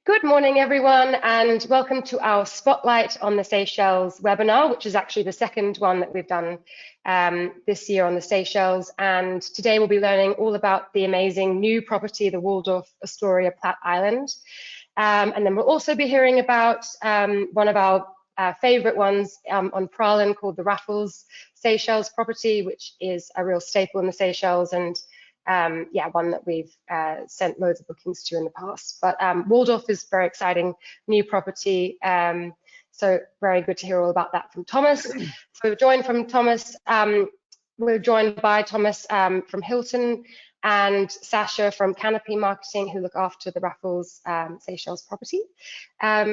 Good morning, everyone, and welcome to our Spotlight on the Seychelles webinar, which is actually the second one that we've done this year on the Seychelles. And today we'll be learning all about the amazing new property, the Waldorf Astoria Platte Island. And then we'll also be hearing about one of our favorite ones on Praslin called the Raffles Seychelles property, which is a real staple in the Seychelles and yeah, one that we've sent loads of bookings to in the past. But Waldorf is very exciting new property. So very good to hear all about that from Thomas. So we're joined from Thomas. We're joined by Thomas from Hilton and Sasha from Canopy Marketing, who look after the Raffles Seychelles property.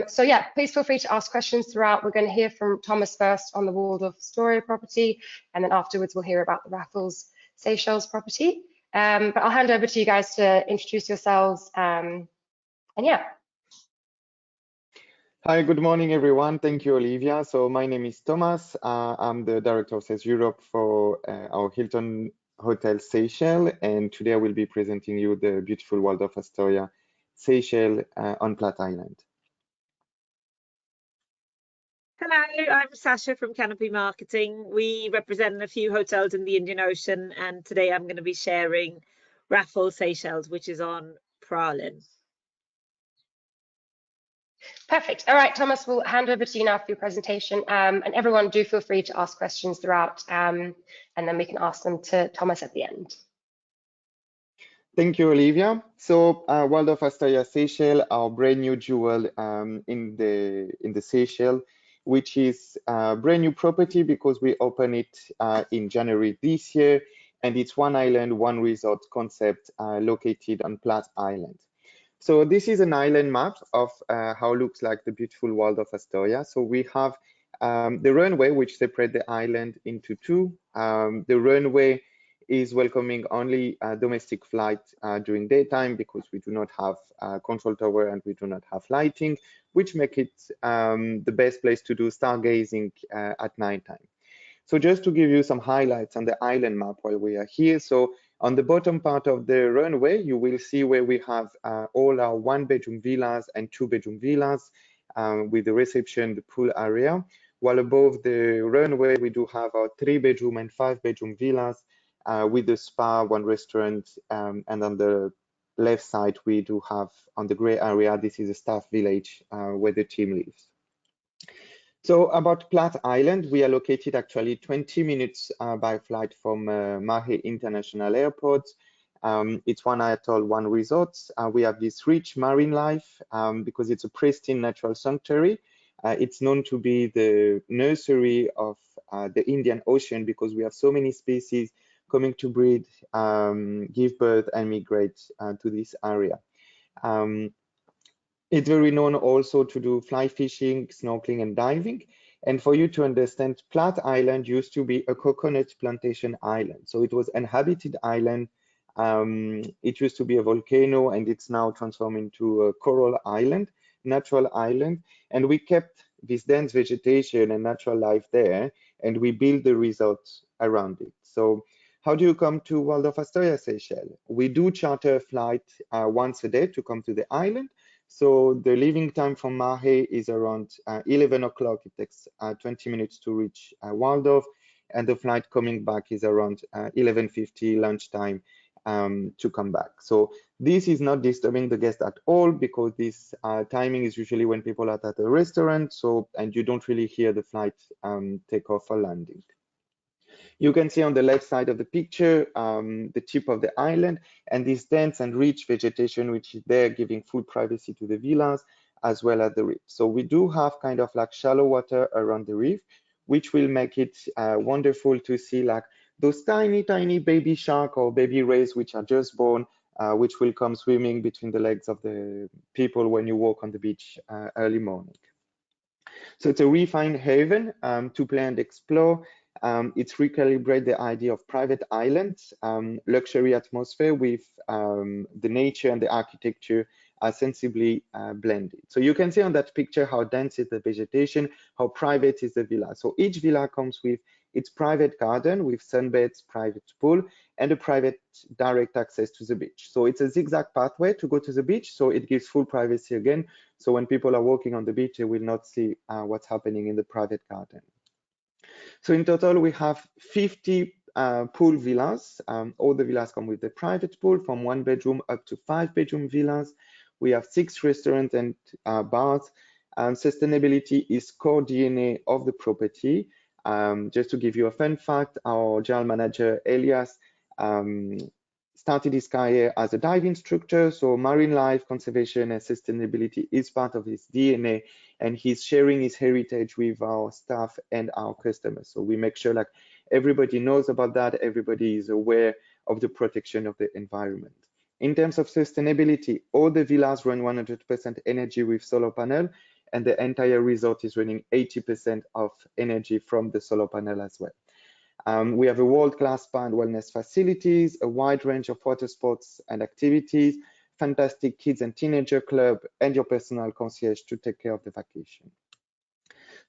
So yeah, please feel free to ask questions throughout. We're going to hear from Thomas first on the Waldorf Astoria property, and then afterwards we'll hear about the Raffles Seychelles property. But I'll hand over to you guys to introduce yourselves. And yeah. Hi, good morning, everyone. Thank you, Olivia. So my name is Thomas. I'm the Director of Sales Europe for our Hilton Hotel Seychelles. And today I will be presenting you the beautiful Waldorf Astoria Seychelles on Platte Island. Hello, I'm Sasha from Canopy Marketing. We represent a few hotels in the Indian Ocean, and today I'm going to be sharing Raffles Seychelles, which is on Praslin. Perfect. All right, Thomas, we'll hand over to you now for your presentation. And everyone, do feel free to ask questions throughout, and then we can ask them to Thomas at the end. Thank you, Olivia. So Waldorf Astoria Seychelles, our brand new jewel in the Seychelles, which is a brand new property because we opened it in January this year, and it's one island, one resort concept located on Platte Island. So this is an island map of how it looks like the beautiful Waldorf Astoria. So we have the runway, which separates the island into two. The runway is welcoming only domestic flight during daytime because we do not have control tower and we do not have lighting, which make it the best place to do stargazing at nighttime. So just to give you some highlights on the island map while we are here. So on the bottom part of the runway, you will see where we have all our one-bedroom villas and two-bedroom villas with the reception, the pool area. While above the runway, we do have our three-bedroom and five-bedroom villas with the spa, one restaurant, and on the left side, we do have on the gray area, this is a staff village where the team lives. So about Platte Island, we are located actually 20 minutes by flight from Mahe International Airport. It's one atoll, one resort. We have this rich marine life because it's a pristine natural sanctuary. It's known to be the nursery of the Indian Ocean because we have so many species coming to breed, give birth, and migrate to this area. It's very known also to do fly fishing, snorkeling, and diving. And for you to understand, Platte Island used to be a coconut plantation island. So it was an inhabited island. It used to be a volcano, and it's now transformed into a coral island, natural island. And we kept this dense vegetation and natural life there, and we built the resorts around it. So how do you come to Waldorf Astoria Seychelles? We do charter a flight once a day to come to the island. So the leaving time from Mahe is around 11 o'clock. It takes 20 minutes to reach Waldorf, and the flight coming back is around 11:50 lunchtime to come back. So this is not disturbing the guest at all because this timing is usually when people are at a restaurant. So and you don't really hear the flight take off or landing. You can see on the left side of the picture the tip of the island and this dense and rich vegetation which is there giving full privacy to the villas as well as the reef. So we do have kind of like shallow water around the reef, which will make it wonderful to see like those tiny baby shark or baby rays which are just born, which will come swimming between the legs of the people when you walk on the beach early morning. So it's a refined haven to play and explore. It's recalibrate the idea of private islands, luxury atmosphere with the nature and the architecture are sensibly blended. So you can see on that picture how dense is the vegetation, how private is the villa. So each villa comes with It's private garden with sunbeds, private pool, and a private direct access to the beach. So it's a zigzag pathway to go to the beach, so it gives full privacy again. So when people are walking on the beach, they will not see what's happening in the private garden. So in total, we have 50 pool villas. All the villas come with the private pool from 1 bedroom up to 5 bedroom villas. We have 6 restaurants and bars. Sustainability is core DNA of the property. Just to give you a fun fact, our general manager, Elias, started his career as a dive instructor, so marine life conservation and sustainability is part of his DNA, and he's sharing his heritage with our staff and our customers. So we make sure like everybody knows about that, everybody is aware of the protection of the environment. In terms of sustainability, all the villas run 100% energy with solar panel, and the entire resort is running 80% of energy from the solar panel as well. We have a world-class spa and wellness facilities, a wide range of water sports and activities, fantastic kids and teenager club, and your personal concierge to take care of the vacation.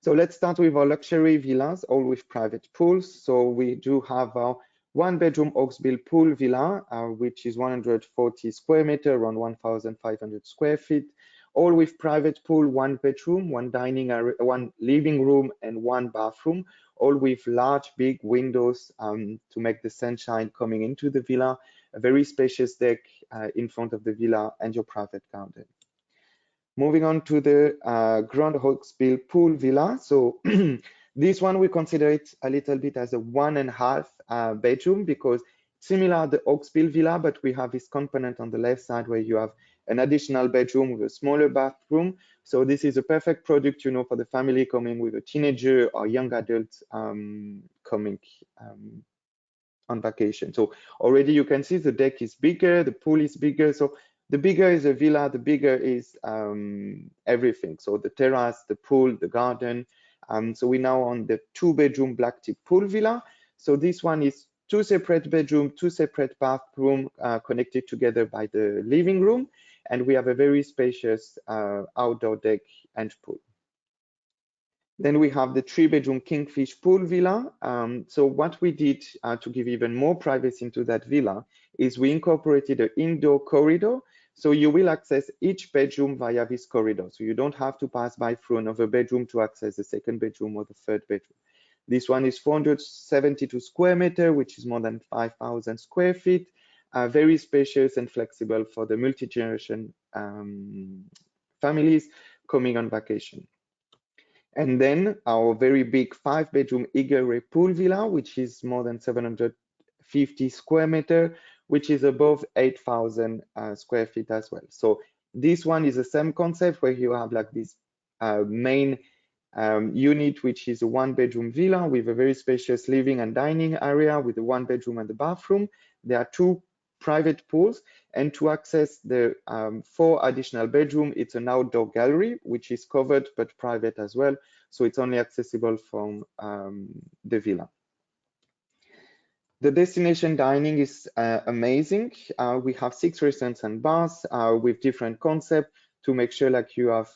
So let's start with our luxury villas, all with private pools. So we do have our 1-bedroom Oaksbill pool villa, which is 140 square meter, around 1,500 square feet, all with private pool, 1 bedroom, 1 dining area, 1 living room, and 1 bathroom, all with large, big windows to make the sunshine coming into the villa, a very spacious deck in front of the villa, and your private garden. Moving on to the Grand Oaksbill pool villa. So this one, we consider it a little bit as a 1.5 bedroom, because similar to the Oaksbill villa, but we have this component on the left side where you have an additional bedroom with a smaller bathroom. So this is a perfect product, you know, for the family coming with a teenager or young adult coming on vacation. So already you can see the deck is bigger, the pool is bigger. So the bigger is a villa, the bigger is everything. So the terrace, the pool, the garden. So we're now on the 2-bedroom black tip pool villa. So this one is 2 separate bedroom, 2 separate bathroom connected together by the living room. And we have a very spacious outdoor deck and pool. Then we have the 3-bedroom Kingfish pool villa. So what we did to give even more privacy into that villa is we incorporated an indoor corridor. So you will access each bedroom via this corridor. So you don't have to pass by through another bedroom to access the 2nd bedroom or the 3rd bedroom. This one is 472 square meter, which is more than 5,000 square feet. Very spacious and flexible for the multi-generation families coming on vacation. And then our very big 5-bedroom Eagle Ray pool villa, which is more than 750 square meter, which is above 8,000 square feet as well. So this one is the same concept where you have like this main unit, which is a 1-bedroom villa with a very spacious living and dining area with a 1 bedroom and a bathroom. There are 2 private pools, and to access the 4 additional bedroom, it's an outdoor gallery, which is covered but private as well. So it's only accessible from the villa. The destination dining is amazing. We have 6 restaurants and bars with different concepts to make sure like you have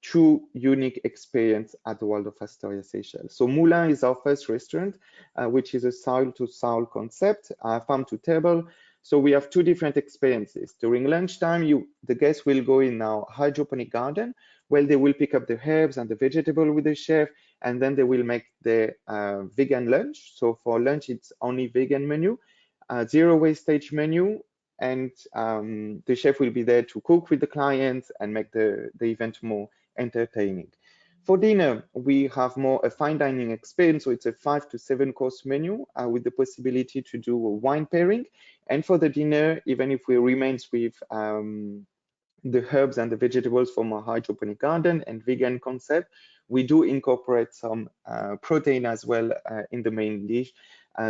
true unique experience at the Waldorf Astoria Seychelles. So Moulin is our first restaurant, which is a soil-to-soul concept, farm to table. So we have 2 different experiences. During lunchtime, the guests will go in our hydroponic garden, where they will pick up the herbs and the vegetable with the chef, and then they will make the vegan lunch. So for lunch, it's only vegan menu, 0 wastage menu, and the chef will be there to cook with the clients and make the event more entertaining. For dinner, we have more a fine dining experience, so it's a 5 to 7 course menu with the possibility to do a wine pairing. And for the dinner, even if we remain with the herbs and the vegetables from our hydroponic garden and vegan concept, we do incorporate some protein as well in the main dish,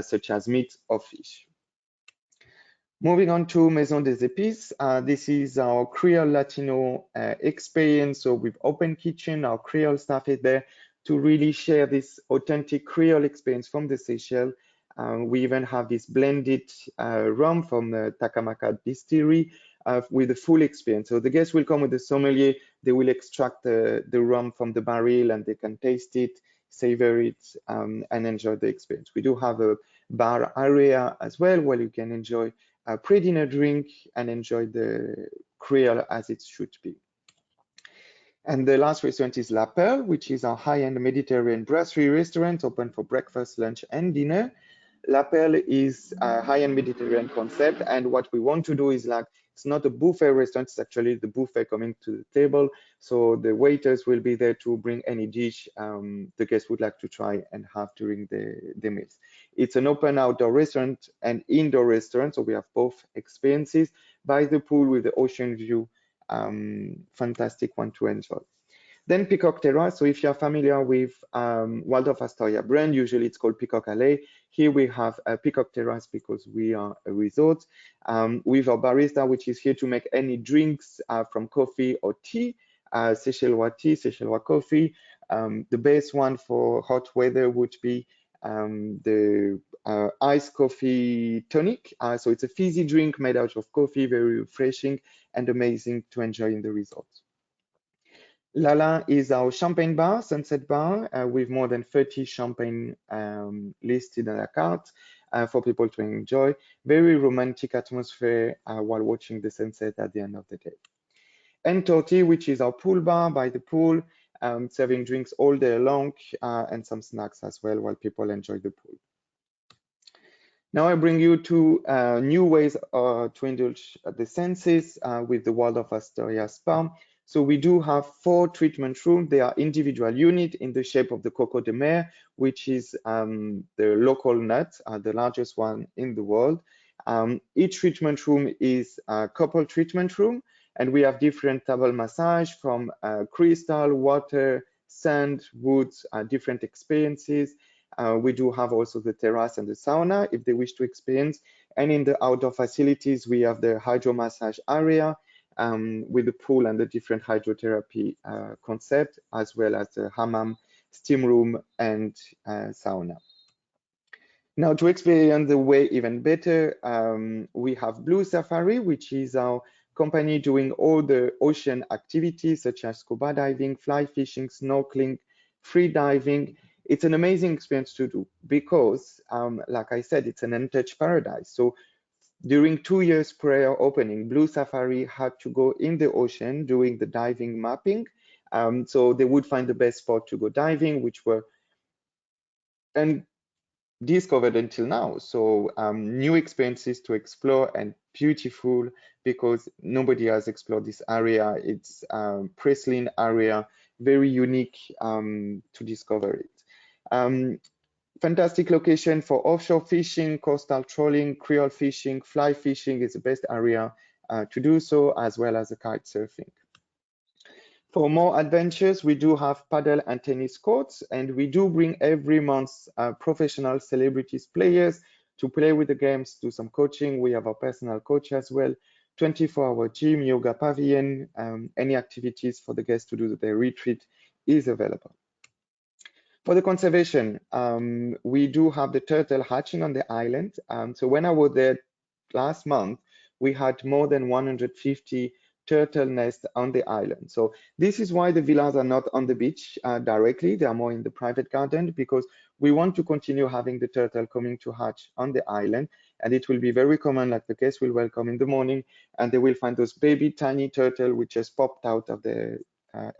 such as meat or fish. Moving on to Maison des Épices, this is our Creole Latino experience. So with open kitchen, our Creole staff is there to really share this authentic Creole experience from the Seychelles. We even have this blended rum from the Takamaka distillery with the full experience. So the guests will come with the sommelier, they will extract the rum from the barrel and they can taste it, savor it, and enjoy the experience. We do have a bar area as well, where you can enjoy a pre-dinner drink and enjoy the Creole as it should be. And the last restaurant is La Perle, which is our high-end Mediterranean brasserie restaurant, open for breakfast, lunch, and dinner. La Perle is a high-end Mediterranean concept, and what we want to do is, like, it's not a buffet restaurant, it's actually the buffet coming to the table. So the waiters will be there to bring any dish the guests would like to try and have during the meals. It's an open outdoor restaurant and indoor restaurant, so we have both experiences. By the pool with the ocean view, fantastic one to enjoy. Then Peacock Terrace. So if you're familiar with Waldorf Astoria brand, usually it's called Peacock Alley. Here we have a Peacock Terrace because we are a resort with our barista, which is here to make any drinks from coffee or tea, Seychelles tea, Seychelles coffee. The best one for hot weather would be the iced coffee tonic. So it's a fizzy drink made out of coffee, very refreshing and amazing to enjoy in the resort. Lala is our champagne bar, sunset bar, with more than 30 champagne listed on a cart for people to enjoy. Very romantic atmosphere while watching the sunset at the end of the day. And Torti, which is our pool bar by the pool, serving drinks all day long and some snacks as well while people enjoy the pool. Now I bring you to new ways to indulge the senses with the Waldorf Astoria Spa. So we do have 4 treatment rooms. They are individual units in the shape of the Coco de Mer, which is the local nut, the largest one in the world. Each treatment room is a couple treatment room, and we have different table massage from crystal, water, sand, woods, different experiences. We do have also the terrace and the sauna if they wish to experience. And in the outdoor facilities, we have the hydro massage area with the pool and the different hydrotherapy concept, as well as the hammam, steam room, and sauna. Now, to experience the way even better, we have Blue Safari, which is our company doing all the ocean activities such as scuba diving, fly fishing, snorkeling, free diving. It's an amazing experience to do because, like I said, it's an untouched paradise. So during 2 years prior opening, Blue Safari had to go in the ocean doing the diving mapping. So they would find the best spot to go diving, which were undiscovered until now. So new experiences to explore and beautiful because nobody has explored this area. It's Praslin area, very unique to discover it. Fantastic location for offshore fishing, coastal trolling, Creole fishing, fly fishing is the best area to do so, as well as the kite surfing. For more adventures, we do have paddle and tennis courts, and we do bring every month professional celebrities players to play with the games, do some coaching. We have our personal coach as well, 24-hour gym, yoga pavilion, any activities for the guests to do their retreat is available. For the conservation, we do have the turtle hatching on the island. So when I was there last month, we had more than 150 turtle nests on the island. So this is why the villas are not on the beach directly. They are more in the private garden because we want to continue having the turtle coming to hatch on the island. And it will be very common, like the guests will welcome in the morning and they will find those baby tiny turtle which just popped out of the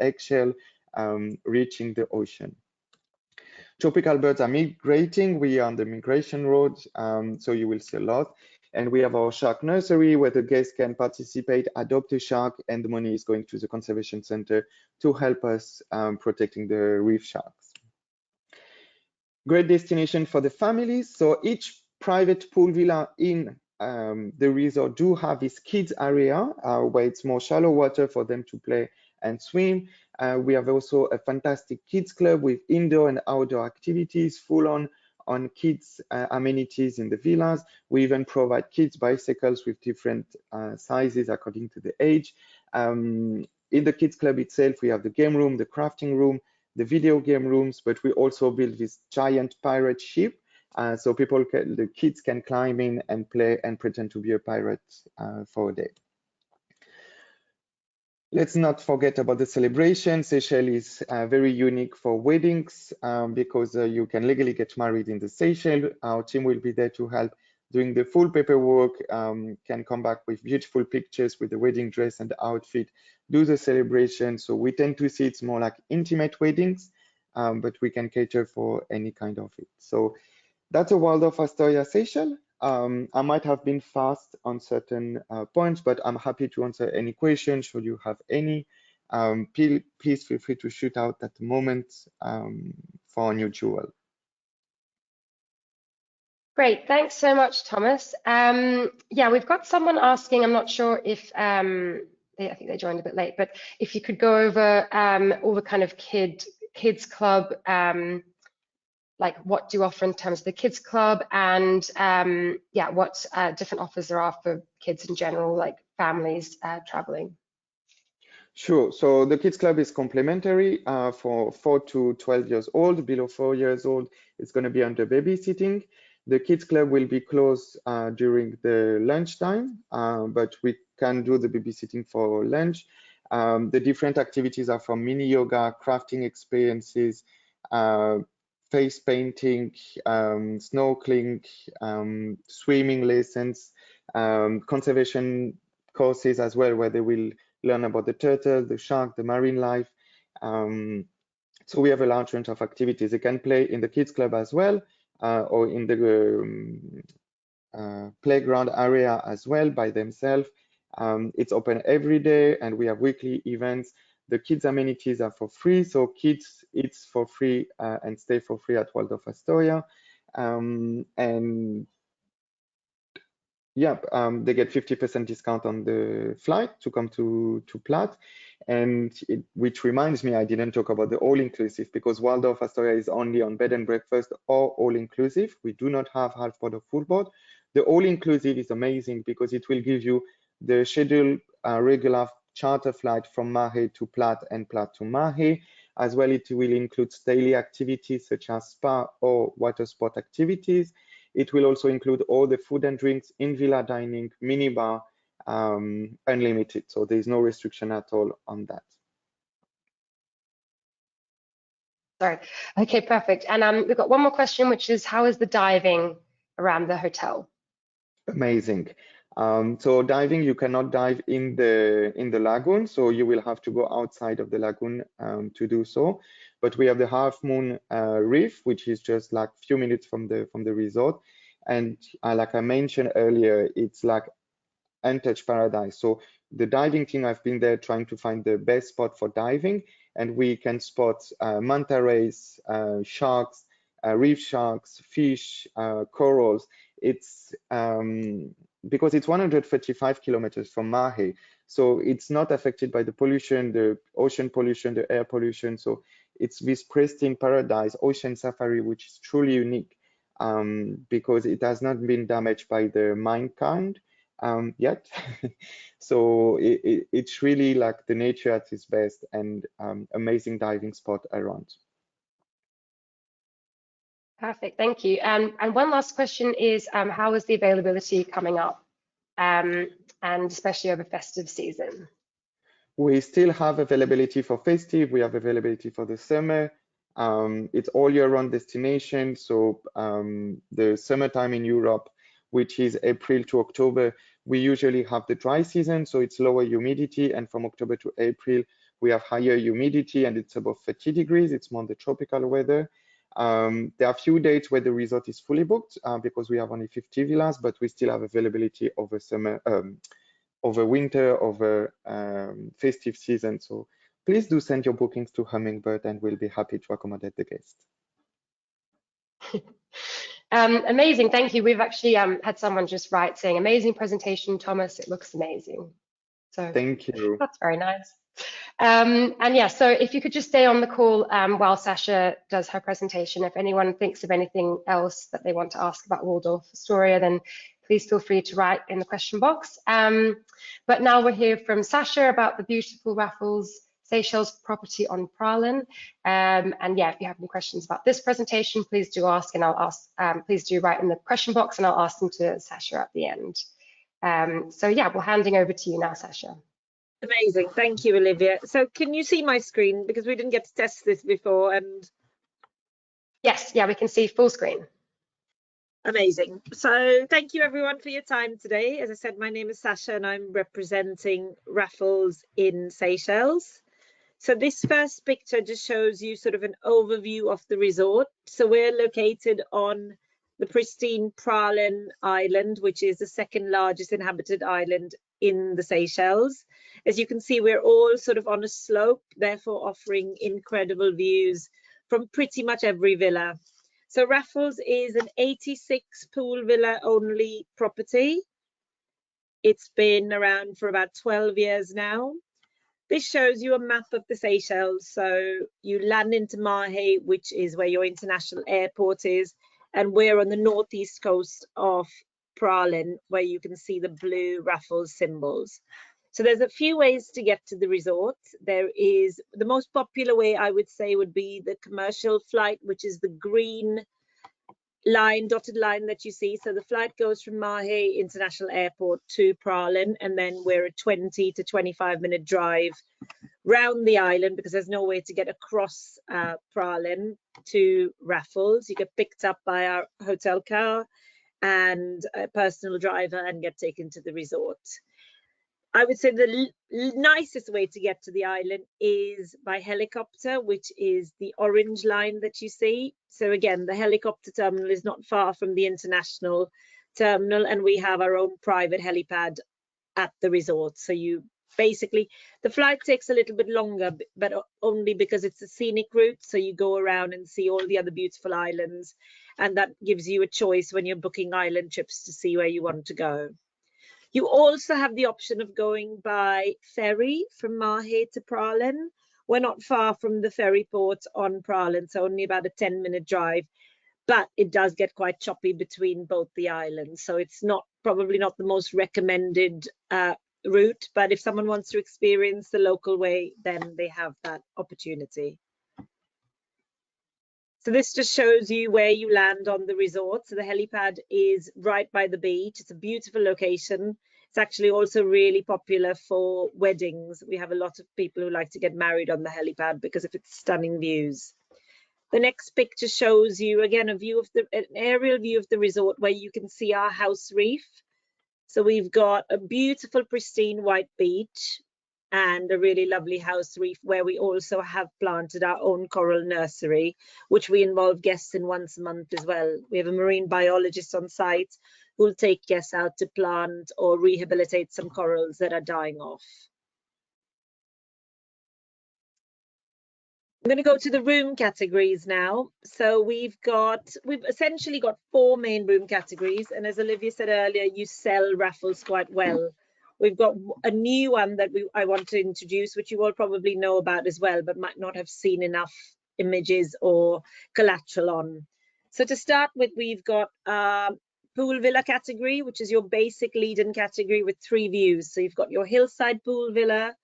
eggshell reaching the ocean. Tropical birds are migrating. We are on the migration road, so you will see a lot. And we have our shark nursery where the guests can participate, adopt a shark, and the money is going to the conservation center to help us protecting the reef sharks. Great destination for the families. So each private pool villa in the resort do have this kids area where it's more shallow water for them to play and swim. We have also a fantastic kids club with indoor and outdoor activities, full on kids amenities in the villas. We even provide kids bicycles with different sizes according to the age. In the kids club itself, we have the game room, the crafting room, the video game rooms, but we also build this giant pirate ship. So the kids can climb in and play and pretend to be a pirate for a day. Let's not forget about the celebration. Seychelles is very unique for weddings because you can legally get married in the Seychelles. Our team will be there to help doing the full paperwork, can come back with beautiful pictures with the wedding dress and the outfit, do the celebration. So we tend to see it's more like intimate weddings, but we can cater for any kind of it. So that's a Waldorf Astoria Seychelles. I might have been fast on certain points, but I'm happy to answer any questions should you have any. Please feel free to shoot out at the moment for our new jewel. Great, thanks so much, Thomas. Yeah, we've got someone asking, I'm not sure if, I think they joined a bit late, but if you could go over all the kind of kids club, like what do you offer in terms of the kids club, and yeah, what different offers there are for kids in general, like families traveling. Sure. So the kids club is complimentary for 4 to 12 years old. Below 4 years old, it's going to be under babysitting. The kids club will be closed during the lunchtime, but we can do the babysitting for lunch. The different activities are from mini yoga, crafting experiences, face painting, snorkeling, swimming lessons, conservation courses as well, where they will learn about the turtle, the shark, the marine life. So we have a large range of activities. They can play in the kids club as well, or in the playground area as well by themselves. It's open every day, and we have weekly events. The kids amenities are for free, so kids eat for free and stay for free at Waldorf Astoria. And yeah, they get 50% discount on the flight to come to Platte. And which reminds me, I didn't talk about the all-inclusive, because Waldorf Astoria is only on bed and breakfast or all-inclusive. We do not have half board or full board. The all-inclusive is amazing because it will give you the scheduled regular charter flight from Mahe to Platte and Platte to Mahe. As well, it will include daily activities such as spa or water sport activities. It will also include all the food and drinks, in-villa dining, minibar, unlimited. So there's no restriction at all on that. Sorry. Okay, perfect. And we've got one more question, which is, how is the diving around the hotel? Amazing. So diving, you cannot dive in the lagoon, so you will have to go outside of the lagoon to do so. But we have the Half Moon Reef, which is just like a few minutes from the resort, and like I mentioned earlier, it's like untouched paradise. So the diving team, I've been there trying to find the best spot for diving, and we can spot manta rays, sharks, reef sharks, fish, corals. It's because it's 135 kilometers from Mahe, so it's not affected by the pollution, the ocean pollution, the air pollution. So it's this pristine paradise, ocean safari, which is truly unique because it has not been damaged by the mankind yet. So it's really like the nature at its best, and amazing diving spot around. Perfect, thank you. And one last question is, how is the availability coming up, and especially over festive season? We still have availability for festive. We have availability for the summer. It's all year round destination. So the summertime in Europe, which is April to October, we usually have the dry season, so it's lower humidity. And from October to April, we have higher humidity, and it's above 30 degrees. It's more the tropical weather. There are a few dates where the resort is fully booked because we have only 50 villas, but we still have availability over summer, over winter, over festive season. So please do send your bookings to Hummingbird, and we'll be happy to accommodate the guests. Amazing, thank you. We've actually had someone just write saying, amazing presentation, Thomas, it looks amazing. So thank you. That's very nice. And yeah, so if you could just stay on the call while Sasha does her presentation. If anyone thinks of anything else that they want to ask about Waldorf Astoria, then please feel free to write in the question box. But now we'll hear from Sasha about the beautiful Raffles Seychelles property on Praslin. And yeah, if you have any questions about this presentation, please do ask, and I'll ask, please do write in the question box, and I'll ask them to Sasha at the end. So yeah, we're handing over to you now, Sasha. Amazing. Thank you, Olivia. So can you see my screen? Because we didn't get to test this before. And Yes, yeah, we can see full screen. amazing. So thank you everyone for your time today. As I said, my name is Sasha and I'm representing Raffles in Seychelles. So this first picture just shows you sort of an overview of the resort. So we're located on the pristine Praslin Island, which is the second largest inhabited island in the Seychelles. As you can see, we're all sort of on a slope, therefore offering incredible views from pretty much every villa. So Raffles is an 86 pool villa only property. It's been around for about 12 years now. This shows you a map of the Seychelles. So you land into Mahe, which is where your international airport is, and we're on the northeast coast of Praslin, where you can see the blue Raffles symbols. So there's a few ways to get to the resort. There is the most popular way, I would say, would be the commercial flight, which is the green line, dotted line that you see. So the flight goes from Mahe International Airport to Praslin, and then we're a 20 to 25-minute drive round the island because there's no way to get across Praslin to Raffles. You get picked up by our hotel car and a personal driver and get taken to the resort. I would say the nicest way to get to the island is by helicopter, which is the orange line that you see. So again, the helicopter terminal is not far from the international terminal, and we have our own private helipad at the resort. So you basically, the flight takes a little bit longer, but only because it's a scenic route. So you go around and see all the other beautiful islands, and that gives you a choice when you're booking island trips to see where you want to go. You also have the option of going by ferry from Mahe to Praslin. We're not far from the ferry port on Praslin, so only about a 10-minute drive, but it does get quite choppy between both the islands. So it's probably not the most recommended route, but if someone wants to experience the local way, then they have that opportunity. So this just shows you where you land on the resort. So the helipad is right by the beach. It's a beautiful location. It's actually also really popular for weddings. We have a lot of people who like to get married on the helipad because of its stunning views. The next picture shows you again an aerial view of the resort where you can see our house reef. So we've got a beautiful pristine white beach and a really lovely house reef where we also have planted our own coral nursery, which we involve guests in once a month as well. We have a marine biologist on site who will take guests out to plant or rehabilitate some corals that are dying off. I'm going to go to the room categories now. So we've essentially got 4 main room categories. And as Olivia said earlier, you sell Raffles quite well. We've got a new one that I want to introduce, which you all probably know about as well, but might not have seen enough images or collateral on. So to start with, we've got pool villa category, which is your basic lead-in category with 3 views. So you've got your hillside pool villa,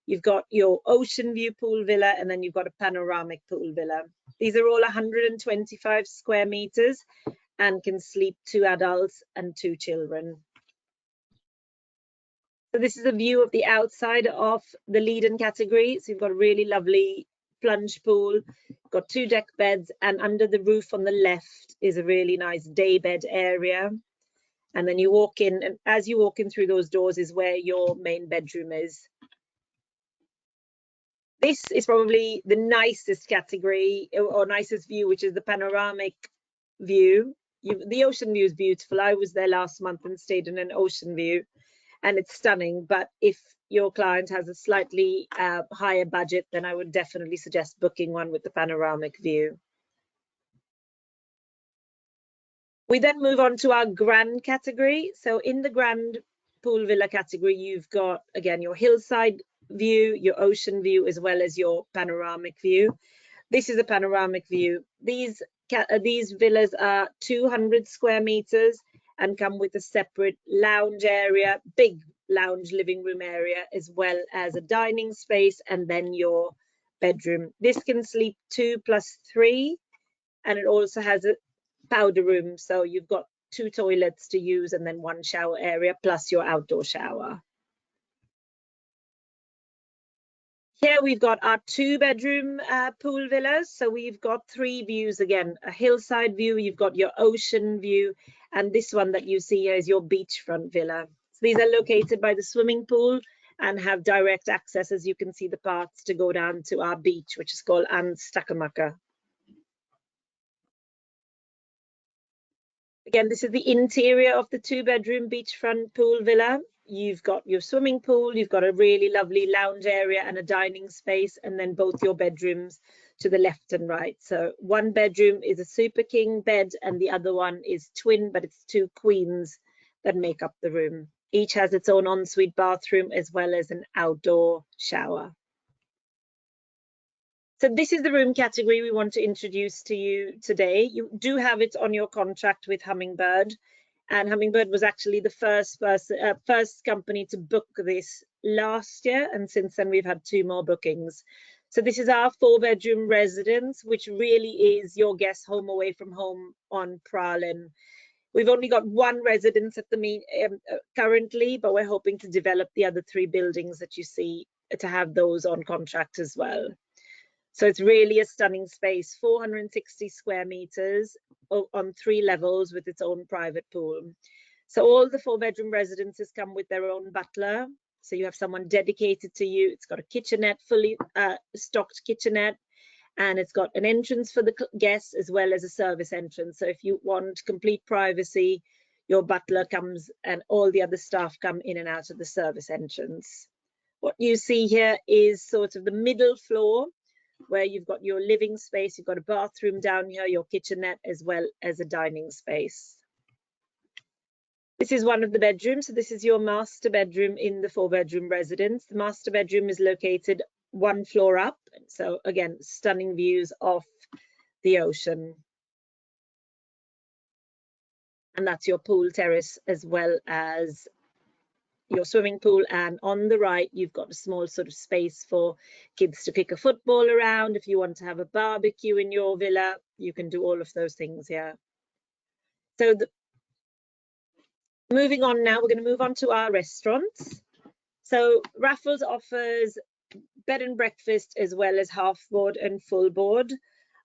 you've got your ocean view pool villa, and then you've got a panoramic pool villa. These are all 125 square meters and can sleep 2 adults and 2 children. So this is a view of the outside of the lead-in category. So you've got a really lovely plunge pool, got 2 deck beds, and under the roof on the left is a really nice day bed area. And then you walk in, and as you walk in through those doors is where your main bedroom is. This is probably the nicest category or nicest view, which is the panoramic view. The ocean view is beautiful. I was there last month and stayed in an ocean view, and it's stunning. But if your client has a slightly higher budget, then I would definitely suggest booking one with the panoramic view. We then move on to our grand category. So in the grand pool villa category, you've got, again, your hillside view, your ocean view, as well as your panoramic view. This is a panoramic view. These villas are 200 square meters and come with a separate lounge area, big lounge living room area, as well as a dining space, and then your bedroom. This can sleep 2 plus 3, and it also has a powder room. So you've got 2 toilets to use and then 1 shower area plus your outdoor shower. Here we've got our 2-bedroom pool villas. So we've got 3 views again, a hillside view, you've got your ocean view, and this one that you see here is your beachfront villa. So these are located by the swimming pool and have direct access, as you can see, the paths to go down to our beach, which is called Anstakamaka. Again, this is the interior of the 2-bedroom beachfront pool villa. You've got your swimming pool, you've got a really lovely lounge area and a dining space, and then both your bedrooms to the left and right. So one bedroom is a super king bed and the other one is twin, but it's 2 queens that make up the room. Each has its own ensuite bathroom as well as an outdoor shower. So this is the room category we want to introduce to you today. You do have it on your contract with Hummingbird. And Hummingbird was actually the first company to book this last year, and since then we've had 2 more bookings. So this is our 4-bedroom residence, which really is your guest home away from home on Praslin. We've only got 1 residence at the currently, but we're hoping to develop the other 3 buildings that you see to have those on contract as well. So it's really a stunning space, 460 square meters on 3 levels with its own private pool. So all the 4-bedroom residences come with their own butler. So you have someone dedicated to you. It's got a kitchenette, fully stocked kitchenette, and it's got an entrance for the guests as well as a service entrance. So if you want complete privacy, your butler comes and all the other staff come in and out of the service entrance. What you see here is sort of the middle floor, where you've got your living space, you've got a bathroom down here, your kitchenette, as well as a dining space. This is one of the bedrooms. So this is your master bedroom in the 4-bedroom residence. The master bedroom is located 1 floor up. So again, stunning views of the ocean. And that's your pool terrace as well as your swimming pool, and on the right you've got a small sort of space for kids to kick a football around. If you want to have a barbecue in your villa, you can do all of those things here. So moving on now, we're going to move on to our restaurants. So Raffles offers bed and breakfast as well as half board and full board.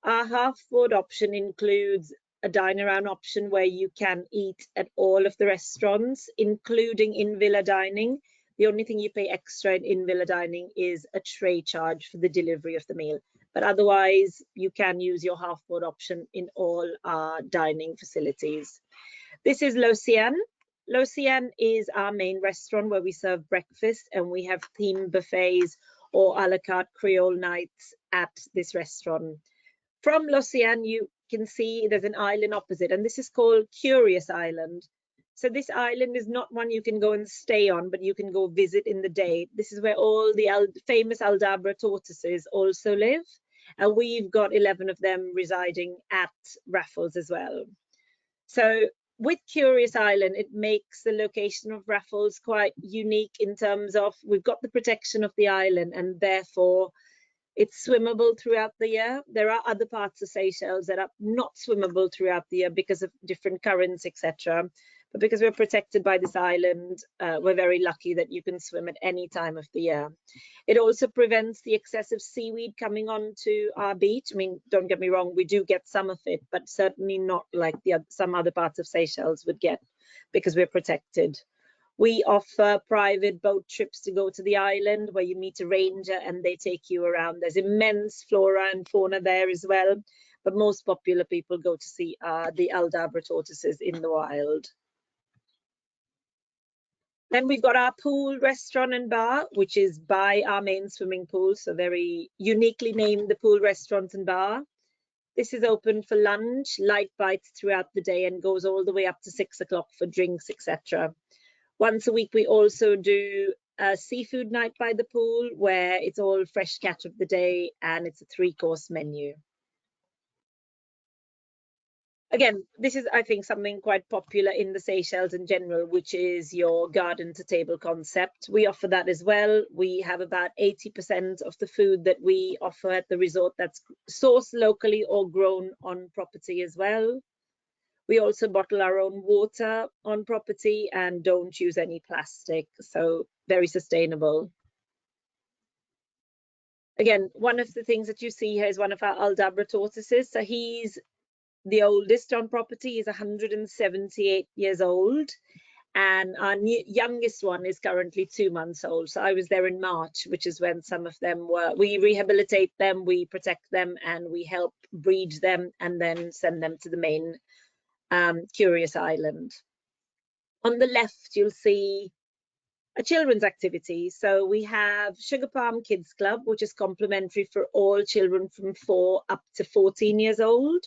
Our half board option includes a dine around option where you can eat at all of the restaurants, including in villa dining. The only thing you pay extra in villa dining is a tray charge for the delivery of the meal. But otherwise, you can use your half board option in all our dining facilities. This is L'Océan. L'Océan is our main restaurant where we serve breakfast, and we have themed buffets or a la carte Creole nights at this restaurant. From L'Océan, you can see there's an island opposite, and this is called Curious Island. So this island is not one you can go and stay on, but you can go visit in the day. This is where all the famous Aldabra tortoises also live, and we've got 11 of them residing at Raffles as well. So with Curious Island, it makes the location of Raffles quite unique in terms of we've got the protection of the island, and therefore it's swimmable throughout the year. There are other parts of Seychelles that are not swimmable throughout the year because of different currents, etc. But because we're protected by this island, we're very lucky that you can swim at any time of the year. It also prevents the excessive seaweed coming onto our beach. I mean, don't get me wrong, we do get some of it, but certainly not like some other parts of Seychelles would get, because we're protected. We offer private boat trips to go to the island where you meet a ranger and they take you around. There's immense flora and fauna there as well, but most popular people go to see the Aldabra tortoises in the wild. Then we've got our pool, restaurant and bar, which is by our main swimming pool. So very uniquely named, the pool, restaurant and bar. This is open for lunch, light bites throughout the day, and goes all the way up to 6 o'clock for drinks, etc. Once a week, we also do a seafood night by the pool, where it's all fresh catch of the day, and it's a 3-course menu. Again, this is, I think, something quite popular in the Seychelles in general, which is your garden to table concept. We offer that as well. We have about 80% of the food that we offer at the resort that's sourced locally or grown on property as well. We also bottle our own water on property and don't use any plastic, so very sustainable. Again, one of the things that you see here is one of our Aldabra tortoises. So he's the oldest on property. He's 178 years old. And our youngest one is currently 2 months old. So I was there in March, which is when some of them were, we rehabilitate them, we protect them, and we help breed them and then send them to the main Curious Island. On the left, you'll see a children's activity. So we have Sugar Palm Kids Club, which is complimentary for all children from 4 up to 14 years old.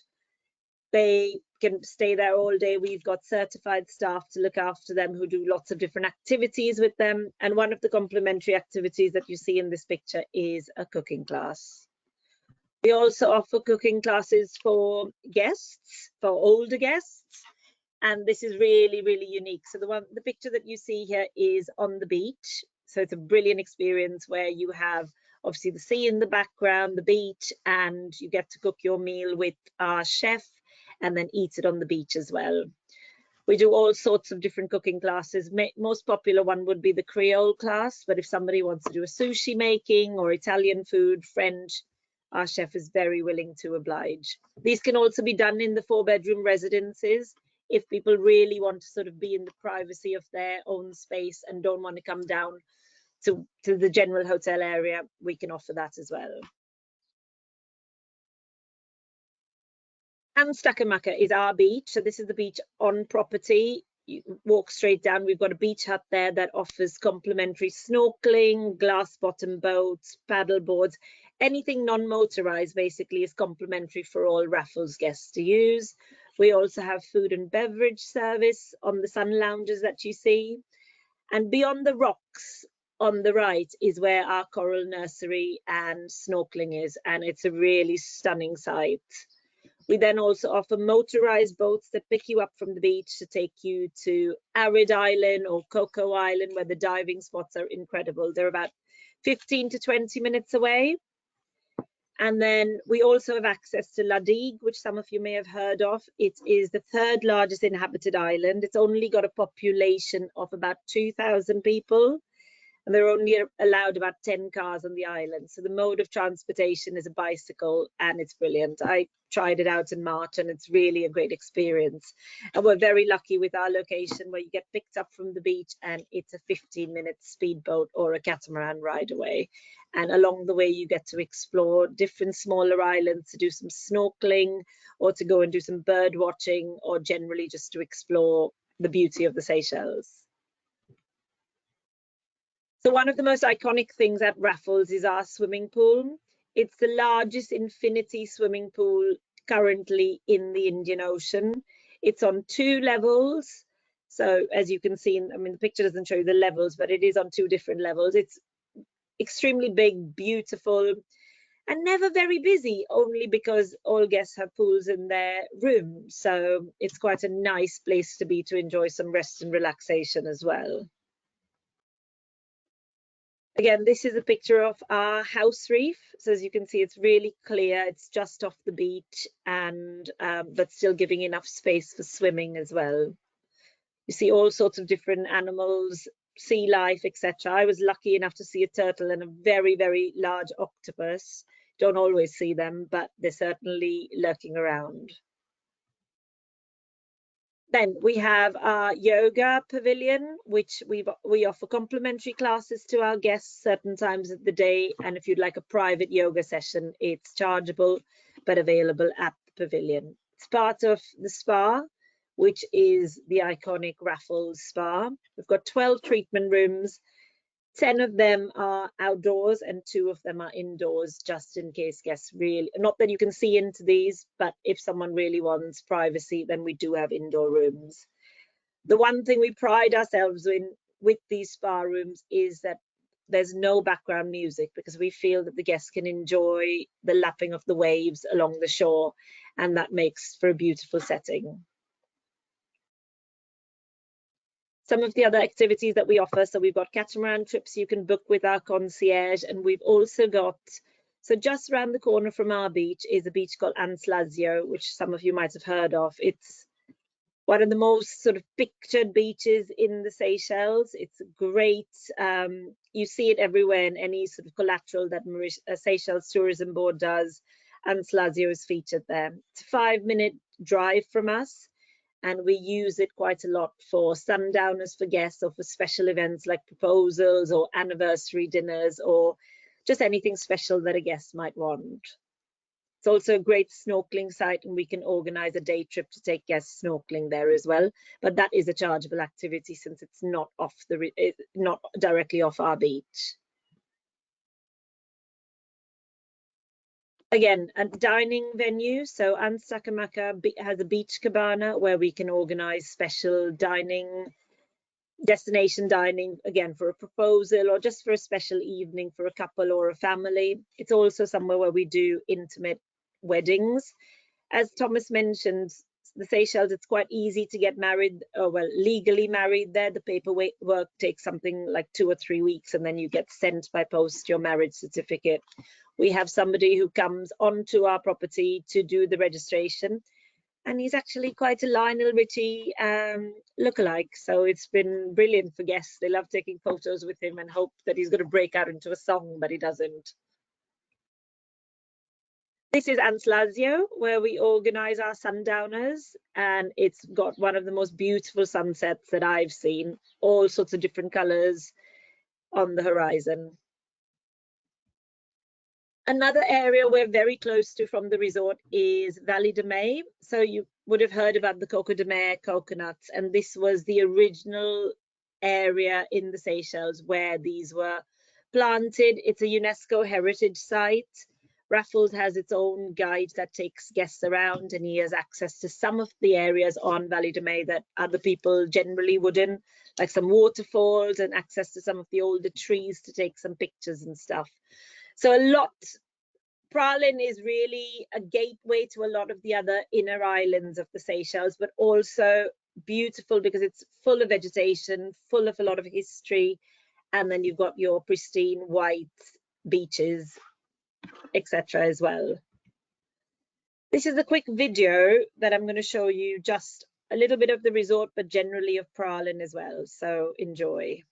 They can stay there all day. We've got certified staff to look after them who do lots of different activities with them. And one of the complimentary activities that you see in this picture is a cooking class. We also offer cooking classes for guests, for older guests. And this is really, really unique. So the picture that you see here is on the beach. So it's a brilliant experience where you have obviously the sea in the background, the beach, and you get to cook your meal with our chef and then eat it on the beach as well. We do all sorts of different cooking classes. Most popular one would be the Creole class, but if somebody wants to do a sushi making or Italian food, French, our chef is very willing to oblige. These can also be done in the 4-bedroom residences. If people really want to sort of be in the privacy of their own space and don't want to come down to the general hotel area, we can offer that as well. And Stakamaka is our beach. So this is the beach on property. You walk straight down. We've got a beach hut there that offers complimentary snorkeling, glass bottom boats, paddle boards. Anything non-motorized basically is complimentary for all Raffles guests to use. We also have food and beverage service on the sun lounges that you see. And beyond the rocks on the right is where our coral nursery and snorkeling is. And it's a really stunning sight. We then also offer motorized boats that pick you up from the beach to take you to Arid Island or Cocoa Island, where the diving spots are incredible. They're about 15 to 20 minutes away. And then we also have access to La Digue, which some of you may have heard of. It is the 3rd largest inhabited island. It's only got a population of about 2,000 people. And they're only allowed about 10 cars on the island. So the mode of transportation is a bicycle, and it's brilliant. I tried it out in March and it's really a great experience. And we're very lucky with our location where you get picked up from the beach and it's a 15-minute speedboat or a catamaran ride away. And along the way, you get to explore different smaller islands to do some snorkeling or to go and do some bird watching, or generally just to explore the beauty of the Seychelles. So one of the most iconic things at Raffles is our swimming pool. It's the largest infinity swimming pool currently in the Indian Ocean. It's on 2 levels. So as you can see, I mean, the picture doesn't show you the levels, but it is on 2 different levels. It's extremely big, beautiful, and never very busy, only because all guests have pools in their room. So it's quite a nice place to be to enjoy some rest and relaxation as well. Again, this is a picture of our house reef. So as you can see, it's really clear. It's just off the beach, and but still giving enough space for swimming as well. You see all sorts of different animals, sea life, etc. I was lucky enough to see a turtle and a very, very large octopus. Don't always see them, but they're certainly lurking around. Then we have our yoga pavilion, which we offer complimentary classes to our guests certain times of the day. And if you'd like a private yoga session, it's chargeable, but available at the pavilion. It's part of the spa, which is the iconic Raffles Spa. We've got 12 treatment rooms. 10 of them are outdoors and 2 of them are indoors, just in case guests really, not that you can see into these, but if someone really wants privacy, then we do have indoor rooms. The one thing we pride ourselves in with these spa rooms is that there's no background music, because we feel that the guests can enjoy the lapping of the waves along the shore, and that makes for a beautiful setting. Some of the other activities that we offer, so we've got catamaran trips you can book with our concierge, and we've also got, so just around the corner from our beach is a beach called Anslasio, which some of you might have heard of. It's one of the most sort of pictured beaches in the Seychelles. It's a great You see it everywhere in any sort of collateral that Seychelles Tourism Board does, and Slasio is featured there. It's a 5-minute drive from us, and we use it quite a lot for sundowners, for guests, or for special events like proposals or anniversary dinners, or just anything special that a guest might want. It's also a great snorkeling site, and we can organize a day trip to take guests snorkeling there as well. But that is a chargeable activity since it's not not directly off our beach. Again, a dining venue. So Ansakamaka has a beach cabana where we can organize special dining, destination dining, again, for a proposal or just for a special evening for a couple or a family. It's also somewhere where we do intimate weddings. As Thomas mentioned, the Seychelles, it's quite easy to get married, well, legally married there. The paperwork takes something like 2 or 3 weeks, and then you get sent by post your marriage certificate. We have somebody who comes onto our property to do the registration, and he's actually quite a Lionel Richie lookalike. So it's been brilliant for guests. They love taking photos with him and hope that he's going to break out into a song, but he doesn't. This is Anslasio, where we organize our sundowners, and it's got one of the most beautiful sunsets that I've seen, all sorts of different colors on the horizon. Another area we're very close to from the resort is Valley de Mai. So you would have heard about the Coco de Mer coconuts, and this was the original area in the Seychelles where these were planted. It's a UNESCO heritage site. Raffles has its own guide that takes guests around, and he has access to some of the areas on Valley de Mai that other people generally wouldn't, like some waterfalls, and access to some of the older trees to take some pictures and stuff. So Praslin is really a gateway to a lot of the other inner islands of the Seychelles, but also beautiful because it's full of vegetation, full of a lot of history, and then you've got your pristine white beaches, etc. as well. This is a quick video that I'm going to show you just a little bit of the resort, but generally of Praslin as well. So enjoy.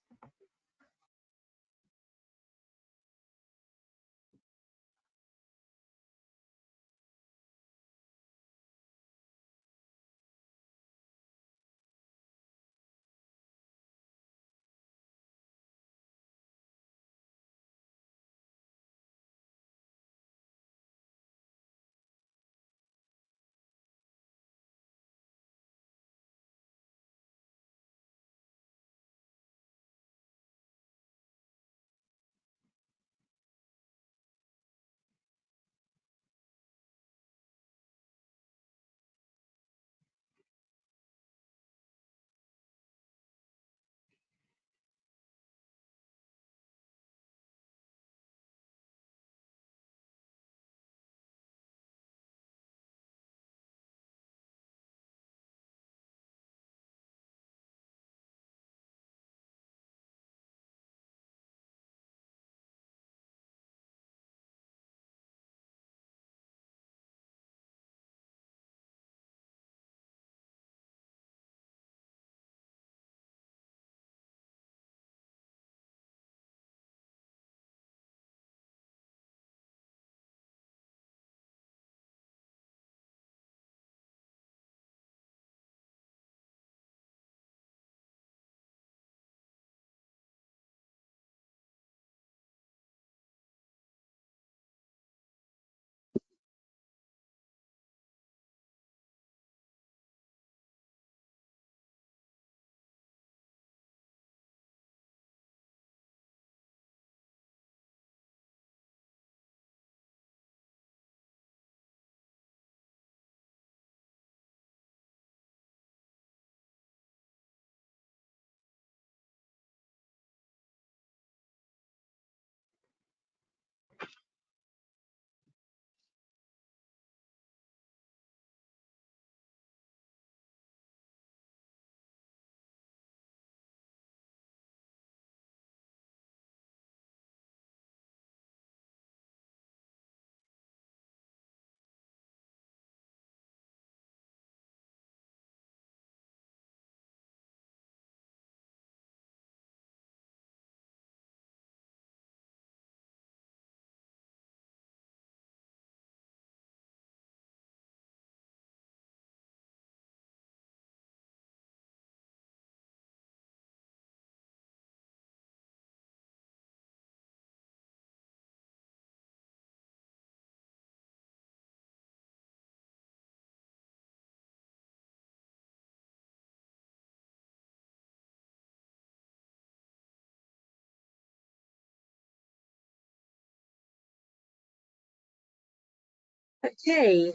Okay,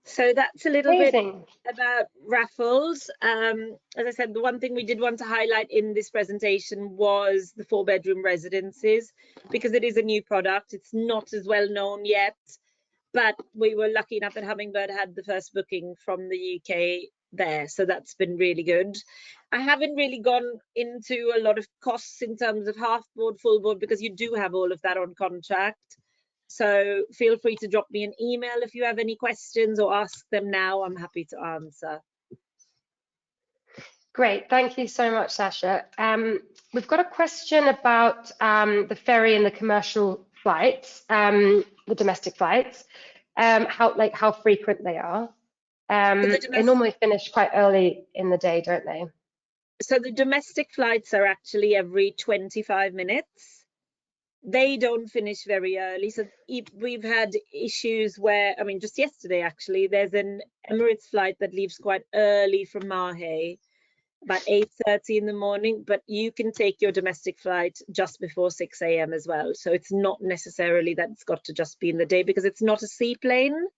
so that's a little Amazing. bit about Raffles. As I said, the one thing we did want to highlight in this presentation was the 4-bedroom residences, because it is a new product. It's not as well known yet, but we were lucky enough that Hummingbird had the first booking from the UK there, so that's been really good. I haven't really gone into a lot of costs in terms of half board, full board, because you do have all of that on contract. So feel free to drop me an email if you have any questions, or ask them now. I'm happy to answer. Great, thank you so much, Sasha. We've got a question about the ferry and the commercial flights, the domestic flights, how frequent they are. They normally finish quite early in the day, don't they? So the domestic flights are actually every 25 minutes. They don't finish very early. So we've had issues where, I mean, just yesterday, actually, there's an Emirates flight that leaves quite early from Mahe, about 8:30 in the morning, but you can take your domestic flight just before 6 a.m. as well. So it's not necessarily that it's got to just be in the day, because it's not a seaplane.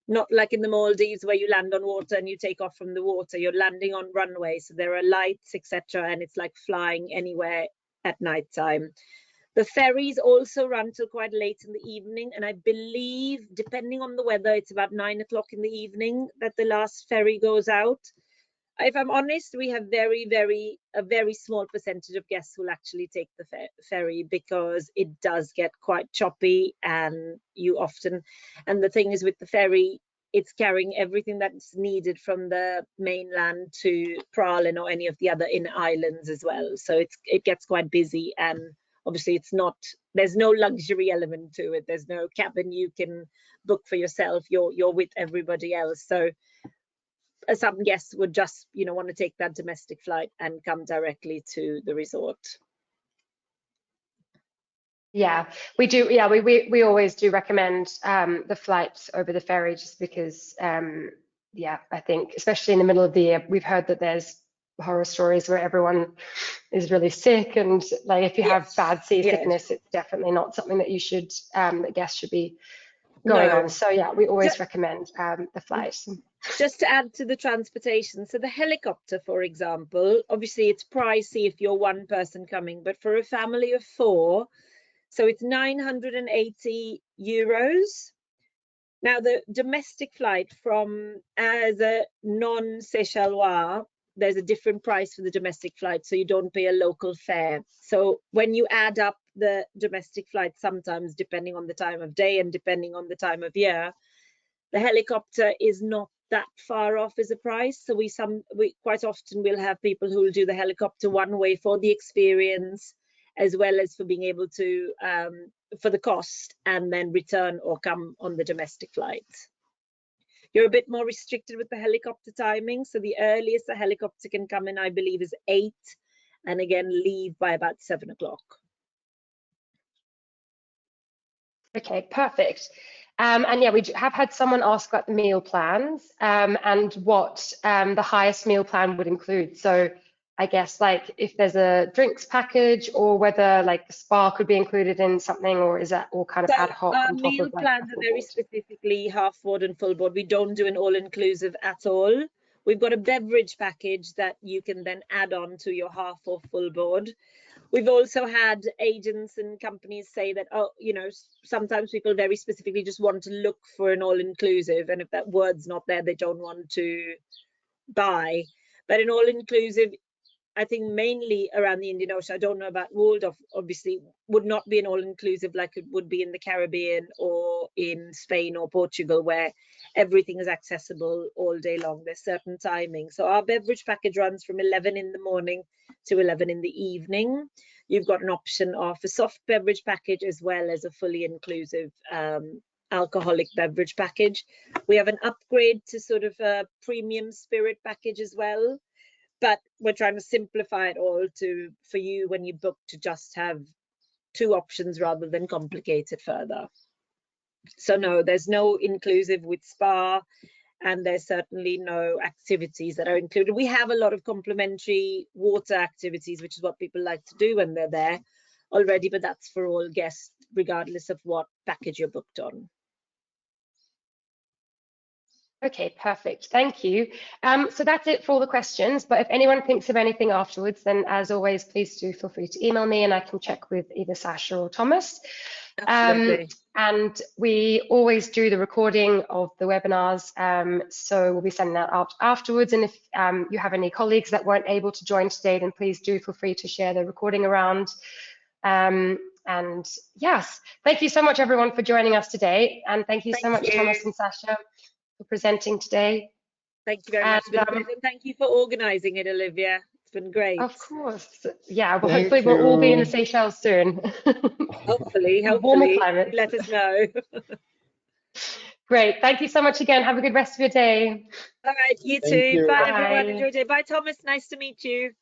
Not like in the Maldives where you land on water and you take off from the water. You're landing on runway, so there are lights, etc., and it's like flying anywhere at night time. The ferries also run till quite late in the evening, and I believe, depending on the weather, it's about 9 o'clock in the evening that the last ferry goes out. If I'm honest, we have a very small percentage of guests who will actually take the ferry, because it does get quite choppy, and and the thing is with the ferry, it's carrying everything that's needed from the mainland to Praslin or any of the other inner islands as well. So it gets quite busy, and obviously there's no luxury element to it. There's no cabin you can book for yourself. You're with everybody else. So some guests would just, want to take that domestic flight and come directly to the resort. Yeah, we do. Yeah, we always do recommend the flights over the ferry, just because, yeah, I think especially in the middle of the year, we've heard that there's horror stories where everyone is really sick, and like if you have bad seasickness, it's definitely not something that you should that guests should be going on. So yeah, we always recommend the flights. Just to add to the transportation, so the helicopter, for example, obviously it's pricey if you're one person coming, but for a family of 4, so it's 980 euros. Now the domestic flight as a non-Seychellois, there's a different price for the domestic flight, so you don't pay a local fare. So when you add up the domestic flight, sometimes depending on the time of day and depending on the time of year, the helicopter is not that far off as a price. So we quite often will have people who will do the helicopter one way for the experience, as well as for being able to for the cost, and then return or come on the domestic flight. You're a bit more restricted with the helicopter timing. So the earliest a helicopter can come in, I believe, is 8, and again leave by about 7 o'clock. Okay, perfect. And yeah, we have had someone ask about the meal plans and what the highest meal plan would include. So I guess like if there's a drinks package, or whether like the spa could be included in something, or is that all kind of ad hoc on top meal of like plans are very specifically half board and full board. We don't do an all-inclusive at all. We've got a beverage package that you can then add on to your half or full board. We've also had agents and companies say that, sometimes people very specifically just want to look for an all-inclusive, and if that word's not there, they don't want to buy. But an all-inclusive, I think mainly around the Indian Ocean, I don't know about Waldorf, obviously, would not be an all-inclusive like it would be in the Caribbean or in Spain or Portugal, where everything is accessible all day long. There's certain timings. So our beverage package runs from 11 in the morning to 11 in the evening. You've got an option of a soft beverage package as well as a fully inclusive alcoholic beverage package. We have an upgrade to sort of a premium spirit package as well. But we're trying to simplify it all for you when you book, to just have 2 options rather than complicate it further. So no, there's no inclusive with spa, and there's certainly no activities that are included. We have a lot of complimentary water activities, which is what people like to do when they're there already, but that's for all guests, regardless of what package you're booked on. Okay, perfect. Thank you. So that's it for all the questions. But if anyone thinks of anything afterwards, then as always, please do feel free to email me and I can check with either Sasha or Thomas. Absolutely. And we always do the recording of the webinars. So we'll be sending that out afterwards. And if you have any colleagues that weren't able to join today, then please do feel free to share the recording around. And yes, thank you so much, everyone, for joining us today. And thank you so much, Thomas and Sasha, for presenting today. Thank you very much. It's been a pleasure. And thank you for organising it, Olivia. It's been great. Of course. Yeah, well, hopefully we'll all be in the Seychelles soon. Hopefully. Warmer climate. Let us know. Great. Thank you so much again. Have a good rest of your day. All right, you too. Bye, everyone. Enjoy your day. Bye, Thomas. Nice to meet you.